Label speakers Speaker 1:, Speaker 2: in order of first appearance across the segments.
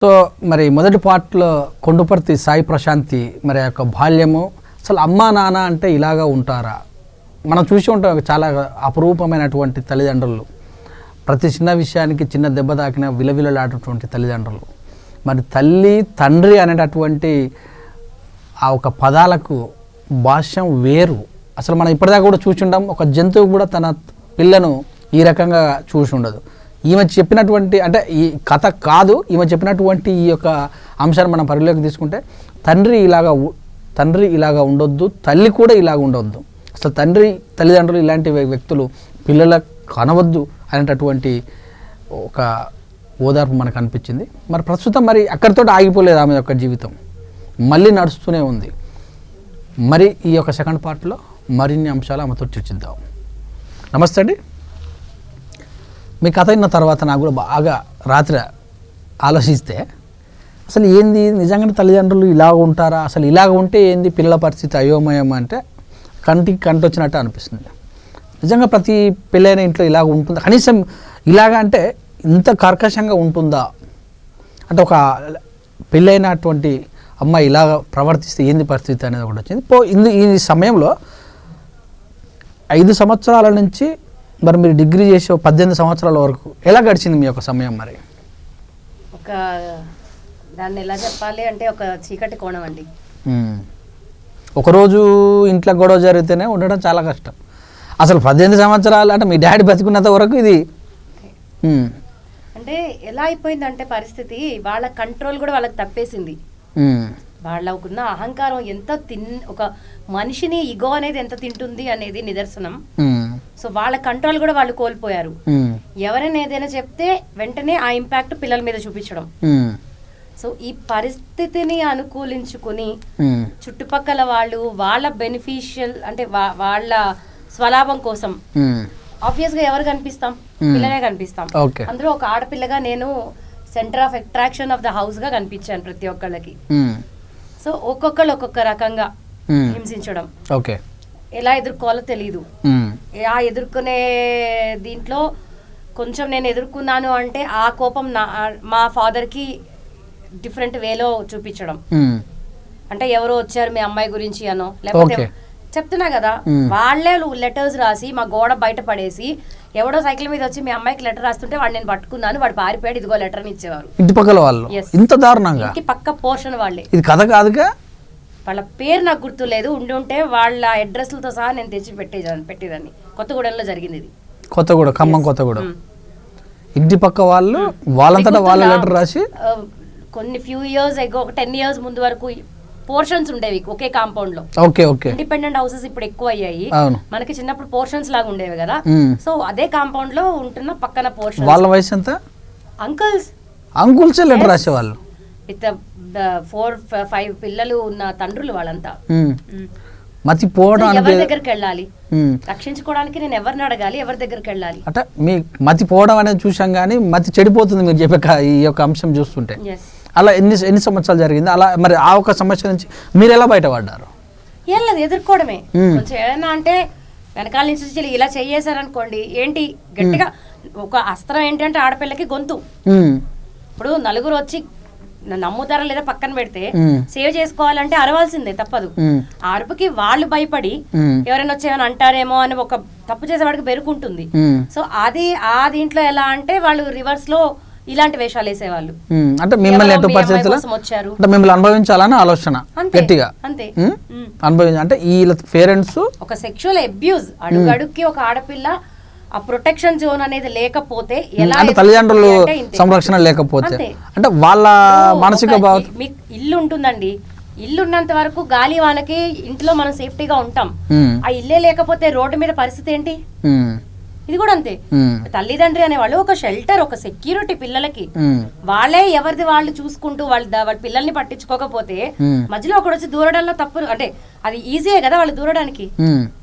Speaker 1: So మరి మొదటి పార్ట్లో కొండుపర్తి సాయి ప్రశాంతి మరి యొక్క బాల్యము అసలు అమ్మా నాన్న అంటే ఇలాగా ఉంటారా? మనం చూసి ఉంటాం చాలా అపురూపమైనటువంటి తల్లిదండ్రులు, ప్రతి చిన్న విషయానికి చిన్న దెబ్బ తాకిన విలవిలలాడేటువంటి తల్లిదండ్రులు. మరి తల్లి తండ్రి అనేటటువంటి ఆ ఒక పదాలకు భాష్యం వేరు. అసలు మనం ఇప్పటిదాకా కూడా చూసి ఉంటాం, ఒక జంతువు కూడా తన పిల్లను ఈ రకంగా చూసి ఉండదు. ఈమె చెప్పినటువంటి అంటే ఈ కథ కాదు, ఈమె చెప్పినటువంటి ఈ యొక్క అంశాన్ని మనం పరిలోకి తీసుకుంటే తండ్రి ఇలాగా ఉండొద్దు, తల్లి కూడా ఇలాగ ఉండొద్దు. అసలు తల్లిదండ్రులు ఇలాంటి వ్యక్తులు పిల్లలకు కనవద్దు అనేటటువంటి ఒక ఓదార్పు మనకు అనిపించింది. మరి ప్రస్తుతం మరి అక్కడితో ఆగిపోలేదు ఆమె యొక్క జీవితం, మళ్ళీ నడుస్తూనే ఉంది. మరి ఈ యొక్క సెకండ్ పార్ట్లో మరిన్ని అంశాలు ఆమెతో చర్చిద్దాం. నమస్తే అండి. మీ కథ విన్న తర్వాత నాకు కూడా బాగా రాత్రి ఆలోచిస్తే అసలు ఏంది నిజంగానే తల్లిదండ్రులు ఇలాగ ఉంటారా, అసలు ఇలాగ ఉంటే ఏంది పిల్లల పరిస్థితి అయోమయం అంటే కంటి వచ్చినట్టు అనిపిస్తుంది. నిజంగా ప్రతి పెళ్ళైన ఇంట్లో ఇలాగ ఉంటుందా, కనీసం ఇలాగ అంటే ఇంత కర్కశంగా ఉంటుందా అంటే ఒక పెళ్ళైనటువంటి అమ్మాయి ఇలాగ ప్రవర్తిస్తే ఏంది పరిస్థితి అనేది ఒకటి వచ్చింది. ఈ సమయంలో 5 సంవత్సరాల నుంచి మరి మీరు డిగ్రీ చేసే 18 సంవత్సరాల వరకు ఎలా గడిచింది మీ యొక్క సమయం? మరి
Speaker 2: దాన్ని ఎలా చెప్పాలి అంటే ఒక చీకటి కోణం అండి.
Speaker 1: ఒకరోజు ఇంట్లో గొడవ జరిగితేనే ఉండడం చాలా కష్టం. అసలు 18 సంవత్సరాలు అంటే మీ డాడీ బతికున్నంత వరకు ఇది
Speaker 2: అంటే ఎలా అయిపోయిందంటే పరిస్థితి వాళ్ళ కంట్రోల్ కూడా వాళ్ళకి తప్పేసింది. వాళ్ళకున్న అహంకారం ఎంత ఒక మనిషిని ఇగో అనేది ఎంత తింటుంది అనేది నిదర్శనం. సో వాళ్ళ కంట్రోల్ కూడా వాళ్ళు కోల్పోయారు. ఎవరైనా ఏదైనా చెప్తే వెంటనే ఆ ఇంపాక్ట్ పిల్లల మీద చూపించడం. సో ఈ పరిస్థితిని అనుకూలించుకుని చుట్టుపక్కల వాళ్ళు వాళ్ళ బెనిఫిషియల్ అంటే వాళ్ళ స్వలాభం కోసం ఆబ్వియస్ గా ఎవరు కనిపిస్తాం? పిల్లలే కనిపిస్తాం. అందులో ఒక ఆడపిల్లగా నేను centre of attraction of the house గా కనిపించాను ప్రతి ఒక్కళ్ళకి. సో ఒక్కొక్కళ్ళు ఒక్కొక్క రకంగా హింసించడం, ఎలా ఎదుర్కోవాలో తెలీదు. ఆ ఎదుర్కొనే దీంట్లో కొంచెం నేను ఎదుర్కొన్నాను అంటే ఆ కోపం మా ఫాదర్ కి డిఫరెంట్ వేలో చూపించడం. అంటే ఎవరో వచ్చారు మీ అమ్మాయి గురించి అనో, లేకపోతే చెప్తున్నా కదా వాళ్ళే లెటర్స్ రాసి మా గోడ బయట పడేసి ఎవడో సైకిల్ మీద వచ్చి మీ అమ్మాయికి లెటర్ రాస్తుంటే వాడు నేను పట్టుకున్నాను, వాడు పారిపోయాడు, ఇదిగో లెటర్ అని ఇచ్చేవారు.
Speaker 1: ఇంటి పక్కల వాళ్ళు ఇంత దారుణంగా,
Speaker 2: పక్క పోర్షన్ వాళ్ళే.
Speaker 1: ఇది కథ కాదుగా,
Speaker 2: వాళ్ళ పేరు నాకు గుర్తులేదు, ఉంటే వాళ్ళ అడ్రస్లతో సహా నేను తెచ్చి పెట్టేదాన్ని. కొత్తగూడెంలో జరిగింది ఇది.
Speaker 1: కొత్తగూడెం, ఖమ్మం కొత్తగూడెం. ఇంటి పక్క వాళ్ళు వాళ్ళంతటా వాళ్ళ లెటర్ రాసి
Speaker 2: కొన్ని ఫ్యూ ఇయర్స్ ఎగో ఒక 10 years ముందు వరకు పోర్షన్స్ ఉండేవి ఒకే కాంపౌండ్ లో. ఇండిపెండెంట్ హౌసెస్ ఇప్పుడు ఎక్కువ అయ్యాయి. మనకి చిన్నప్పుడు పోర్షన్స్ లాగా ఉండేవి కదా. సో అదే కాంపౌండ్ లో ఉంటున్న పక్కన పోర్షన్.
Speaker 1: వాళ్ళ వయసు ఎంత? అంకుల్స్ లెటర్ రాసేవాళ్ళు.
Speaker 2: విత్ 4-5 పిల్లలు ఉన్న తండ్రులు వాళ్ళంతా.
Speaker 1: మతి పోవడం
Speaker 2: ఎవరి దగ్గరికి వెళ్ళాలి రక్షించుకోవడానికి? నేను ఎవరిని అడగాలి? ఎవరి దగ్గరికి వెళ్ళాలి?
Speaker 1: అంటే మీ మతి పోవడం అనేది చూసాం కానీ మతి చెడిపోతుంది మీరు చెప్పే ఈ యొక్క అంశం చూస్తుంటే. అలా ఎన్ని సంవత్సరాలు జరిగింది? అలా మరి ఆ ఒక సమస్య నుంచి మీరు ఎలా బయటపడ్డారు?
Speaker 2: ఏం లేదు, ఎదుర్కోవడమే. కొంచెం ఏదైనా అంటే వెనకాల నుంచి ఇలా చేయేశారనుకోండి, ఏంటి గట్టిగా ఒక అస్త్రం ఏంటంటే ఆడపిల్లకి గొంతు. ఇప్పుడు నలుగురు వచ్చి నమ్ముతారా లేదా పక్కన పెడితే సేవ్ చేసుకోవాలంటే అరవాల్సిందే, తప్పదు. ఆ అరుపుకి వాళ్ళు భయపడి ఎవరైనా వచ్చి ఏమైనా అంటారేమో అని ఒక తప్పు చేసేవాడికి బెరుకుంటుంది. సో అది ఆ దీంట్లో ఎలా అంటే వాళ్ళు రివర్స్ లో ఇలాంటి వేషాలు వేసేవాళ్ళు.
Speaker 1: అంటే మిమ్మల్ని
Speaker 2: వచ్చారు
Speaker 1: మిమ్మల్ని అనుభవించాలని ఆలోచన గట్టిగా
Speaker 2: అంతే
Speaker 1: అంటే ఈ పేరెంట్స్ ఒక
Speaker 2: సెక్షువల్ అబ్యూజ్ అడుగడుక్కి ఒక ఆడపిల్ల ఆ ప్రొటెక్షన్ జోన్ అనేది లేకపోతే ఎలా,
Speaker 1: తల్లిదండ్రులు సంరక్షణ లేకపోతే అంటే వాళ్ళ మానసిక
Speaker 2: మీకు ఇల్లు ఉంటుందండి, ఇల్లు ఉన్నంత వరకు గాలి వానకి ఇంట్లో మనం సేఫ్టీగా ఉంటాం. ఆ ఇల్లే లేకపోతే రోడ్డు మీద పరిస్థితి ఏంటి? ఇది కూడా అంతే. తల్లిదండ్రి అనేవాళ్ళు ఒక షెల్టర్, ఒక సెక్యూరిటీ పిల్లలకి. వాళ్ళే ఎవరిది వాళ్ళు చూసుకుంటూ వాళ్ళ పిల్లల్ని పట్టించుకోకపోతే మధ్యలో ఒకడు వచ్చి దూరడంలో తప్పు అంటే అది ఈజీయే కదా వాళ్ళు దూరడానికి.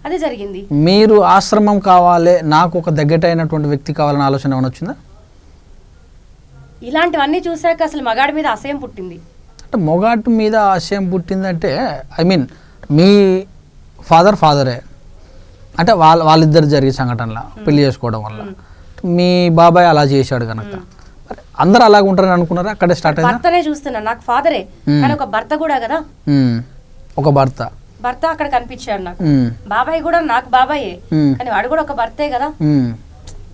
Speaker 2: అదే జరిగింది.
Speaker 1: మీరు ఆశ్రమం కావాలి, నాకు ఒక దగ్గరైనటువంటి వ్యక్తి కావాలని ఆలోచన ఏమైనా వచ్చిందా?
Speaker 2: ఇలాంటివన్నీ చూసాక అసలు మగాడి మీద అసహ్యం పుట్టింది.
Speaker 1: అంటే మొగాటి మీద అసహ్యం పుట్టిందంటే ఐ మీన్ మీ ఫాదరే అంటే వాళ్ళిద్దరు జరిగే సంఘటనల పెళ్లి చేసుకోవడం వల్ల మీ బాబాయ్ అలా చేశాడు కనుక అందరూ అలాగ ఉంటారని అనుకున్నారా? అక్కడే స్టార్ట్ అయిందా?
Speaker 2: భర్తనే చూస్తున్నా, నాకు ఫాదరే కానీ ఒక భర్త కూడా కదా.
Speaker 1: ఒక భర్త
Speaker 2: అక్కడ కనిపించాడు నాకు. బాబాయ్ కూడా నాకు బాబాయే, కానీ వాడు కూడా ఒక భర్తే కదా.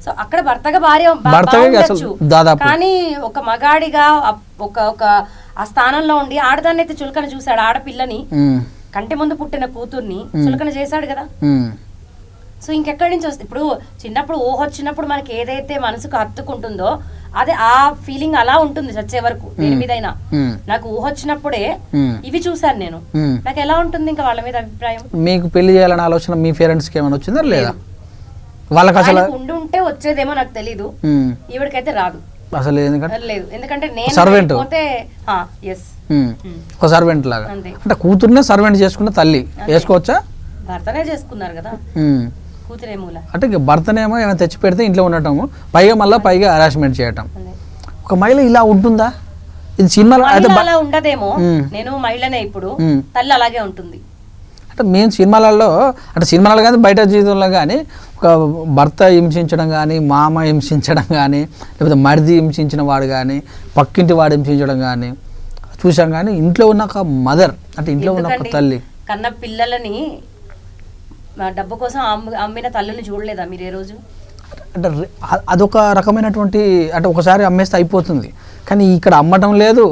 Speaker 2: సో అక్కడ భర్తగా భార్య ఉండొచ్చు, కానీ ఒక మగాడిగా ఒక ఆ స్థానంలో ఉండి ఆడదాన్ని అయితే చులకన చూశాడు. ఆడపిల్లని, కంటి ముందు పుట్టిన కూతుర్ని చులకన చేశాడు కదా. సో ఇంకెక్కడి నుంచి వస్తుంది? ఇప్పుడు చిన్నప్పుడు ఊహ వచ్చినప్పుడు మనకి ఏదైతే మనసుకు హత్తుకుంటుందో అదే ఆ ఫీలింగ్ అలా ఉంటుంది చచ్చే వరకు. దేని మీదైనా నాకు ఊహ వచ్చినప్పుడే ఇవి చూసాను నేను, నాకు ఎలా ఉంటుంది ఇంకా వాళ్ళ మీద అభిప్రాయం?
Speaker 1: మీకు పెళ్లి చేయాలనే ఆలోచన మీ పేరెంట్స్ కి ఏమైనా వచ్చిందా లేదా? వాళ్ళకి అసలు
Speaker 2: ఉంటే వచ్చేదేమో నాకు తెలీదు, ఈవిడికైతే రాదు
Speaker 1: అసలు.
Speaker 2: లేదు, ఎందుకంటే నేను
Speaker 1: సర్వెంట్, ఒక సర్వెంట్ లాగా. అంటే కూతుర్నే సర్వెంట్ చేసుకున్న తల్లి వేసుకోవచ్చా?
Speaker 2: భర్తనే చేసుకున్నారు కదా, కూతురేమూల.
Speaker 1: అంటే భర్తనేమో ఏమైనా తెచ్చి పెడితే ఇంట్లో ఉండటము, పైగా హరాస్మెంట్ చేయటం. ఒక మహిళ ఇలా ఉంటుందా? ఇది సినిమాలో
Speaker 2: అలా ఉండదేమో. నేను మహిళనే, ఇప్పుడు తల్లి అలాగే ఉంటుంది.
Speaker 1: అంటే మేము సినిమాలలో, అంటే సినిమాలలో కానీ బయట జీవితంలో కానీ ఒక భర్త హింసించడం కానీ, మామ హింసించడం కానీ, లేకపోతే మరిది హింసించిన వాడు కానీ, పక్కింటి వాడు హింసించడం కానీ చూసాం. కానీ ఇంట్లో ఉన్న ఒక మదర్, అంటే ఇంట్లో ఉన్న ఒక తల్లి
Speaker 2: కన్న పిల్లలని డబ్బు కోసం అమ్మిన తల్లిని చూడలేదా మీరు ఏ రోజు?
Speaker 1: అంటే అదొక రకమైనటువంటి, అంటే ఒకసారి అమ్మేస్తే అయిపోతుంది, కానీ ఇక్కడ అమ్మటం లేదు,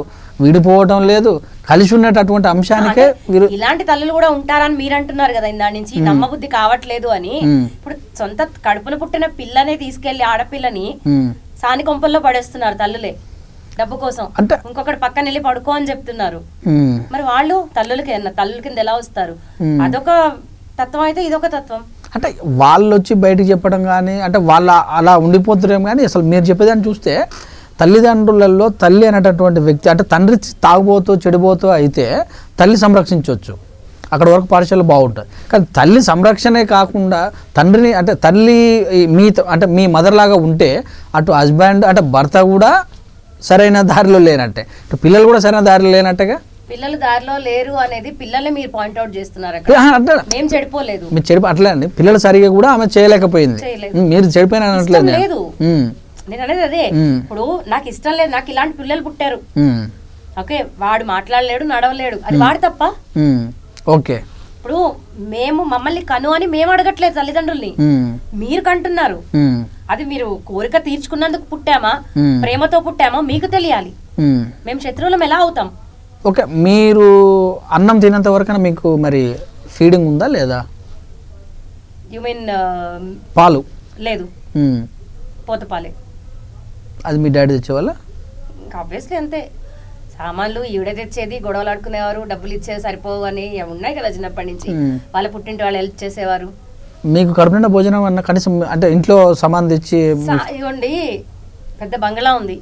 Speaker 1: విడిపోవటం లేదు, కలిసి ఉన్నటువంటి అంశానికే.
Speaker 2: ఇలాంటి తల్లులు కూడా ఉంటారని మీరు అంటున్నారు కదా ఇందా నుంచి, నమ్మబుద్ధి కావట్లేదు అని. ఇప్పుడు సొంత కడుపున పుట్టిన పిల్లనే తీసుకెళ్లి ఆడపిల్లని సాని కొంపల్లో పడేస్తున్నారు తల్లులే డబ్బు కోసం. అంటే ఇంకొకటి పక్కన వెళ్ళి పడుకో అని చెప్తున్నారు. మరి వాళ్ళు తల్లుల కింద ఎలా వస్తారు? అదొక తత్వం అయితే ఇదొక తత్వం.
Speaker 1: అంటే వాళ్ళు వచ్చి బయటకు చెప్పడం కానీ, అంటే వాళ్ళు అలా ఉండిపోతురేమో. కానీ అసలు మీరు చెప్పేదాన్ని చూస్తే తల్లిదండ్రులలో తల్లి అనేటటువంటి వ్యక్తి, అంటే తండ్రి తాగుబోతూ చెడిపోతూ అయితే తల్లి సంరక్షించవచ్చు, అక్కడ వరకు పాఠశాల బాగుంటుంది. కానీ తల్లి సంరక్షణే కాకుండా తండ్రిని, అంటే తల్లి అంటే మీ మదర్ లాగా ఉంటే అటు హస్బెండ్ అంటే భర్త కూడా సరైన దారిలో లేనట్టే, పిల్లలు కూడా సరైన దారిలో లేనట్టుగా.
Speaker 2: పిల్లలు దారిలో లేరు అనేది పిల్లల్ని మీరు పాయింట్అవుట్ చేస్తున్నారు. మేము చెడిపోలేదు,
Speaker 1: మీరు అట్లే అండి. పిల్లలు సరిగా కూడా ఆమె చేయలేకపోయింది, మీరు చెడిపోయిన
Speaker 2: లేదు. నేను అనేది అదే, ఇప్పుడు నాకు ఇష్టం లేదు, నాకు ఇలాంటి పిల్లలు పుట్టారు, ఓకే, వాడు మాట్లాడలేడు, నడవలేడు, అది వాడు తప్ప.
Speaker 1: ఓకే,
Speaker 2: ఇప్పుడు మమ్మల్ని కను అని మేము అడగట్లేదు తల్లిదండ్రుల్ని, మీరు కంటున్నారు. అది మీరు కోరిక తీర్చుకున్నందుకు పుట్టామా, ప్రేమతో పుట్టామా మీకు తెలియాలి. మేము శత్రువులం ఎలా అవుతాం?
Speaker 1: ఓకే, మీరు అన్నం తినేంత వరకు మీకు మరి ఫీడింగ్ ఉందా లేదా?
Speaker 2: యు మీన్
Speaker 1: పాలు?
Speaker 2: లేదు, పోతపాలే.
Speaker 1: అది మీ డాడీ తెచ్చేవాళ్ళ?
Speaker 2: ఆబ్వియస్లీ అంతే. సామాన్లు ఈవిడే తెచ్చేది, గొడవలు ఆడుకునేవారు, డబ్బులు ఇచ్చేది సరిపోవు అని ఉన్నాయి కదా చిన్నప్పటి నుంచి. వాళ్ళ పుట్టింటి వాళ్ళు హెల్ప్ చేసేవారు.
Speaker 1: మీకు కడుపు నిండా భోజనం అన్న కనీసం, అంటే ఇంట్లో సామాన్ తెచ్చి,
Speaker 2: ఇవ్వండి, పెద్ద బంగ్లా ఉంది,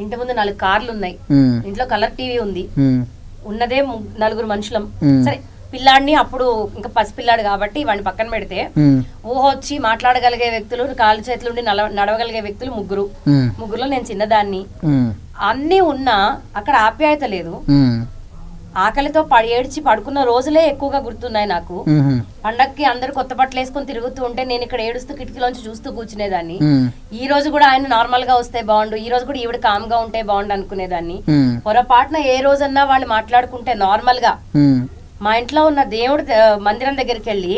Speaker 2: ఇంటి ముందు 4 కార్లు ఉన్నాయి, ఇంట్లో కలర్ టీవీ ఉంది, ఉన్నదే 4 మనుషులం. సరే, పిల్లాడిని అప్పుడు ఇంకా పసిపిల్లాడు కాబట్టి వాడిని పక్కన పెడితే ఊహ వచ్చి మాట్లాడగలిగే వ్యక్తులు, కాళ్ళు చేతులుండి నడవగలిగే వ్యక్తులు ముగ్గురులో నేను చిన్నదాన్ని. అన్నీ ఉన్నా అక్కడ ఆప్యాయత లేదు. ఆకలితో ఏడ్చి పడుకున్న రోజులే ఎక్కువగా గుర్తున్నాయి నాకు. పండక్కి అందరు కొత్త బట్టలు వేసుకొని తిరుగుతూ ఉంటే నేను ఇక్కడ ఏడుస్తూ కిటికీలోంచి చూస్తూ కూర్చునేదాన్ని. ఈ రోజు కూడా ఆయన నార్మల్ గా వస్తే బాగుండు, ఈ రోజు కూడా ఈవిడ కామ్ గా ఉంటే బాగుండు అనుకునేదాన్ని. పొరపాటున ఏ రోజన్నా వాళ్ళు మాట్లాడుకుంటే నార్మల్ గా మా ఇంట్లో ఉన్న దేవుడు మందిరం దగ్గరికి వెళ్ళి,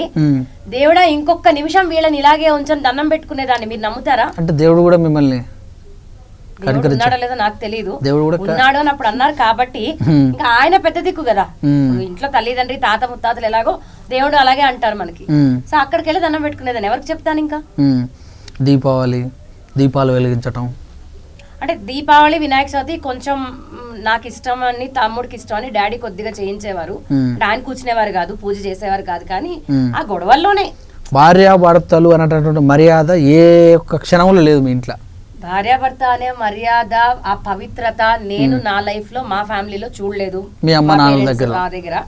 Speaker 2: దేవుడా ఇంకొక నిమిషం వీళ్ళని ఇలాగే ఉంచని దండం పెట్టుకునేదాన్ని. మీరు నమ్ముతారా?
Speaker 1: అంటే దేవుడు కూడా మిమ్మల్ని
Speaker 2: ఉన్నాడో లేదో నాకు తెలియదు, ఉన్నాడు అని అప్పుడు అన్నారు కాబట్టి ఇంకా ఆయన పెద్ద దిక్కు కదా. ఇంట్లో తల్లిదండ్రి తాత ముత్తాతలు ఎలాగో దేవుడు అలాగే అంటారు మనకి. సో అక్కడికి వెళ్ళి దండం పెట్టుకునేదాన్ని. ఎవరికి చెప్తాను ఇంకా?
Speaker 1: దీపాలు వెలిగించటం
Speaker 2: అంటే దీపావళి, వినాయక చవితి కొంచెం నాకు ఇష్టం అని, తమ్ముడికి ఇష్టం అని డాడీ కొద్దిగా చేయించేవారు. ఆయన కూర్చునేవారు కాదు, పూజ చేసేవారు కాదు. కానీ ఆ గొడవల్లోనే
Speaker 1: భార్యాభర్తలు అనేటటువంటి మర్యాద ఏ ఒక్క క్షణంలో లేదు మీ ఇంట్లో.
Speaker 2: భార్యాభర్త అనే మర్యాద, ఆ పవిత్రత నేను నా లైఫ్ లో మా ఫ్యామిలీలో చూడలేదు,
Speaker 1: మీ అమ్మ నాన్న
Speaker 2: దగ్గర.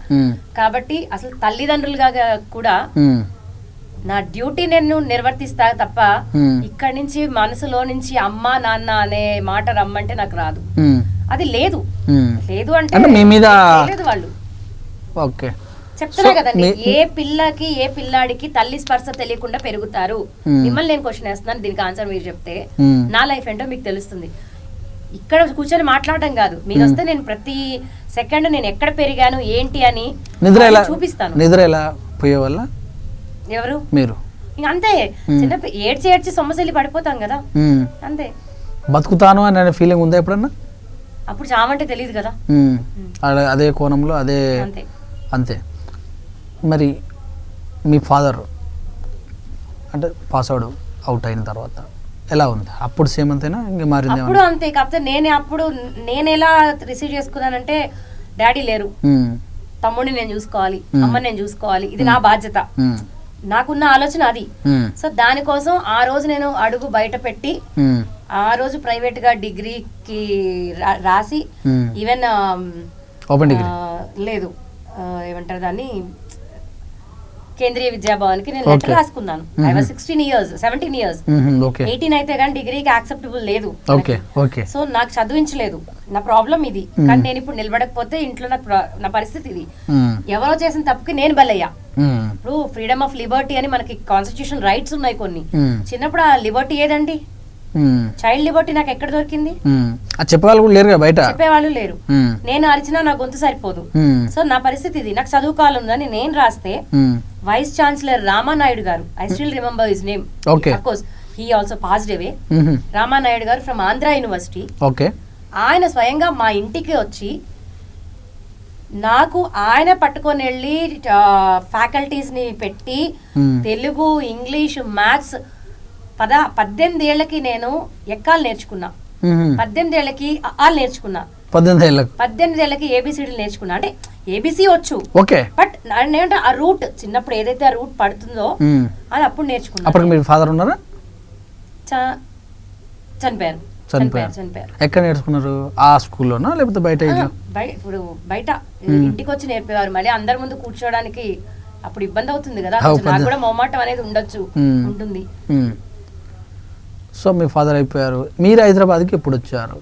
Speaker 2: కాబట్టి అసలు తల్లిదండ్రులుగా కూడా నా డ్యూటీ నేను నిర్వర్తిస్తా తప్ప ఇక్కడి నుంచి మనసులో నుంచి అమ్మ నాన్న అనే మాట రమ్మంటే నాకు రాదు. అది లేదు అంటే వాళ్ళు చెప్తున్నా కదండి. ఏ పిల్లకి ఏ పిల్లాడికి తల్లి స్పర్శ తెలియకుండా పెరుగుతారు? మిమ్మల్ని నేను క్వశ్చన్ వేస్తున్నాను, దీనికి ఆన్సర్ మీరు చెప్తే నా లైఫ్ ఏంటో మీకు తెలుస్తుంది. ఇక్కడ కూర్చొని మాట్లాడడం కాదు, మీరు వస్తే నేను ప్రతి సెకండ్ నేను ఎక్కడ పెరిగాను ఏంటి అని చూపిస్తాను.
Speaker 1: నిద్ర ఎలా పోయే వల్ల
Speaker 2: ఎవరు
Speaker 1: మీరు
Speaker 2: ఇంక అంతే, చిన్న ఏడ్చి ఏడ్చి సొమ్మసెల్లి పడిపోతాం కదా, అంతే.
Speaker 1: బతుకుతాను అనే ఫీలింగ్ ఉందా ఎప్పుడన్నా?
Speaker 2: అప్పుడు చావంటే తెలియదు కదా,
Speaker 1: అదే కోణంలో అదే అంతే. మరి మీ ఫాదర్ అంటే పాస్ అవుట్ అయిన తర్వాత ఎలా ఉంది? అప్పుడు సేమ్ అంతేనా, ఇంకా మారింది?
Speaker 2: అప్పుడు అంతే, కాకపోతే నేను ఎలా రిసీవ్ చేసుకున్నానంటే, డాడీ లేరు, తమ్ముడిని నేను చూసుకోవాలి, అమ్మని నేను చూసుకోవాలి, ఇది నా బాధ్యత, నాకున్న ఆలోచన అది. సో దానికోసం ఆ రోజు నేను అడుగు బయట పెట్టి ఆ రోజు ప్రైవేట్ గా డిగ్రీకి రాసి, ఈవెన్ లేదు ఏమంటారు దాన్ని, కేంద్రీయ విద్యాభవన్కి నేను లెటర్ రాసుకున్నాను. ఐ వాజ్ 17 years 18 అయితే కానీ డిగ్రీకి యాక్సెప్టబుల్ లేదు. సో నాకు చదివించలేదు, నా ప్రాబ్లం ఇది. కానీ నేను ఇప్పుడు నిలబడకపోతే ఇంట్లో నా పరిస్థితి ఇది. ఎవరో చేసిన తప్పుకి నేను బలయ్యా. ఇప్పుడు ఫ్రీడమ్ ఆఫ్ లిబర్టీ అని మనకి కాన్స్టిట్యూషన్ రైట్స్ ఉన్నాయి కొన్ని. చిన్నప్పుడు ఆ లిబర్టీ ఏదండి? చైల్డ్ లిబర్టీ నాకు ఎక్కడ దొరికింది? చెప్పేవాళ్ళు లేరు. నేను అరిచినా నా గొంతు సరిపోదు. సో నా పరిస్థితి ఇది. నాకు చదువుకోవాలని నేను రాస్తే వైస్ ఛాన్సలర్ రామానాయుడు గారు, I still remember his name, of course he also passed away, Ramanaidu గారు ఫ్రమ్ ఆంధ్ర యూనివర్సిటీ. ఆయన స్వయంగా మా ఇంటికి వచ్చి నాకు ఆయన పట్టుకొని వెళ్ళి ఫ్యాకల్టీస్ ని పెట్టి తెలుగు, ఇంగ్లీష్, మ్యాథ్స్ 18 ఏళ్ళకి నేను ఎక్కాలు నేర్చుకున్నా, 18 ఏళ్ళకి ఆలు నేర్చుకున్నా, 18 ఏళ్ళకి ఏబిసిడీలు నేర్చుకున్నా. అంటే ఏబిసి వచ్చు, బట్ ఏంటంటే ఆ రూట్ చిన్నప్పుడు ఏదైతే ఆ రూట్ పడుతుందో అది అప్పుడు నేర్చుకున్నా.
Speaker 1: అప్పుడు మీ ఫాదర్ ఉన్నారా?
Speaker 2: చనిపోయారు.
Speaker 1: ఎక్కడ నేర్చుకున్నారు? ఆ స్కూల్లోనా లేకపోతే బయట?
Speaker 2: ఇప్పుడు బయట ఇంటికి వచ్చి నేర్పేవారు. మళ్ళీ అందరి ముందు కూర్చోడానికి అప్పుడు ఇబ్బంది అవుతుంది కదా, నాకు కూడా మొహమాటం అనేది ఉంటుంది.
Speaker 1: సో మీ ఫాదర్ అయిపోయారు, మీరు హైదరాబాద్కి ఎప్పుడు వచ్చారు?